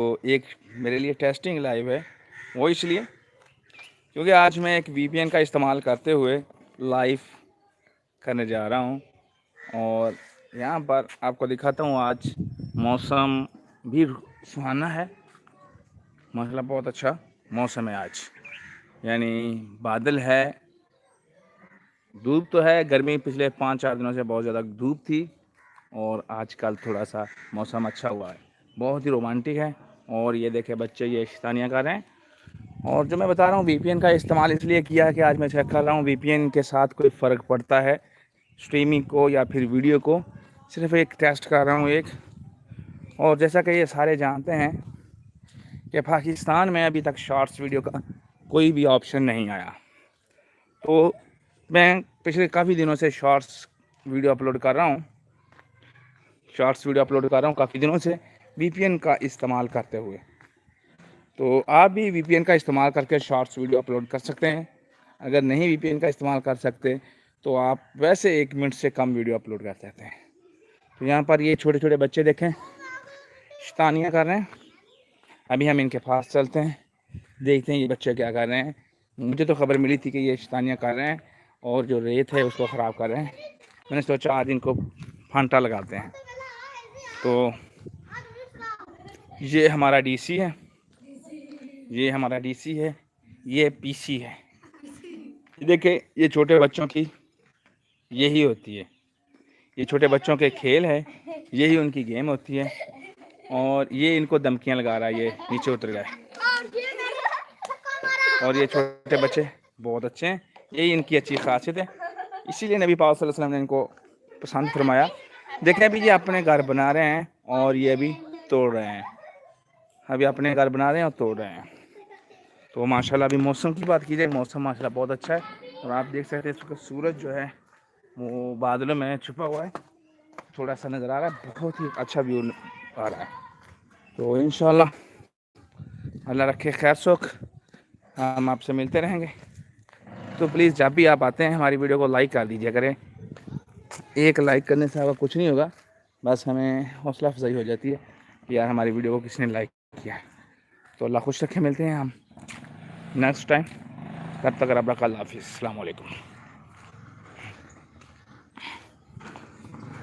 एक मेरे लिए टेस्टिंग लाइव है, वो इसलिए क्योंकि आज मैं एक वीपीएन का इस्तेमाल करते हुए लाइव करने जा रहा हूँ। और यहाँ पर आपको दिखाता हूँ, आज मौसम भी सुहाना है, माशाल्लाह बहुत अच्छा मौसम है आज। यानी बादल है, धूप तो है, गर्मी पिछले 5-4 दिनों से बहुत ज़्यादा धूप थी और आजकल थोड़ा सा मौसम अच्छा हुआ है, बहुत ही रोमांटिक है। और ये देखे बच्चे ये शैतानियाँ कर रहे हैं। और जो मैं बता रहा हूँ वीपीएन का इस्तेमाल इसलिए किया है कि आज मैं चेक कर रहा हूँ वीपीएन के साथ कोई फ़र्क पड़ता है स्ट्रीमिंग को या फिर वीडियो को। सिर्फ एक टेस्ट कर रहा हूँ एक। और जैसा कि ये सारे जानते हैं कि पाकिस्तान में अभी तक शॉर्ट्स वीडियो का कोई भी ऑप्शन नहीं आया, तो मैं पिछले काफ़ी दिनों से शॉर्ट्स वीडियो अपलोड कर रहा हूँ काफ़ी दिनों से वीपीएन का इस्तेमाल करते हुए। तो आप भी वीपीएन का इस्तेमाल करके शॉर्ट्स वीडियो अपलोड कर सकते हैं। अगर नहीं वीपीएन का इस्तेमाल कर सकते तो आप वैसे 1 मिनट से कम वीडियो अपलोड कर सकते हैं। तो यहाँ पर ये छोटे छोटे बच्चे देखें शैतानियाँ कर रहे हैं। अभी हम इनके पास चलते हैं, देखते हैं ये बच्चे क्या कर रहे हैं। मुझे तो खबर मिली थी कि ये शैतानियाँ कर रहे हैं और जो रेत है उसको ख़राब कर रहे हैं। मैंने सोचा आज इनको फांटा लगाते हैं। तो ये हमारा डीसी है, ये पीसी है। देखिए ये छोटे बच्चों की यही होती है, ये छोटे बच्चों के खेल है, यही उनकी गेम होती है। और ये इनको धमकियाँ लगा रहा है, ये नीचे उतर गए। और ये छोटे बच्चे बहुत अच्छे हैं, यही इनकी अच्छी खासियत है, इसीलिए नबी पाक सल्लल्लाहु अलैहि वसल्लम ने इनको पसंद फरमाया। देखें अभी ये अपने घर बना रहे हैं और ये अभी तोड़ रहे हैं, अभी अपने घर बना रहे हैं और तोड़ रहे हैं। तो माशाल्लाह अभी मौसम की बात की जाए, मौसम माशाल्लाह बहुत अच्छा है। और आप देख सकते हैं इसका सूरज जो है वो बादलों में छुपा हुआ है, थोड़ा सा नज़र आ रहा है, बहुत ही अच्छा व्यू आ रहा है। तो इंशाल्लाह अल्लाह रखे खैर सुख, हम आपसे मिलते रहेंगे। तो प्लीज़ जब भी आप आते हैं हमारी वीडियो को लाइक कर दीजिए करें। एक लाइक करने से आपका कुछ नहीं होगा, बस हमें हौसला अफजाई हो जाती है कि यार हमारी वीडियो को किसने लाइक किया है। तो अल्लाह खुश रखे, मिलते हैं हम नेक्स्ट टाइम, तब तक रब अल्लाह हाफिज़, अस्सलाम वालेकुम।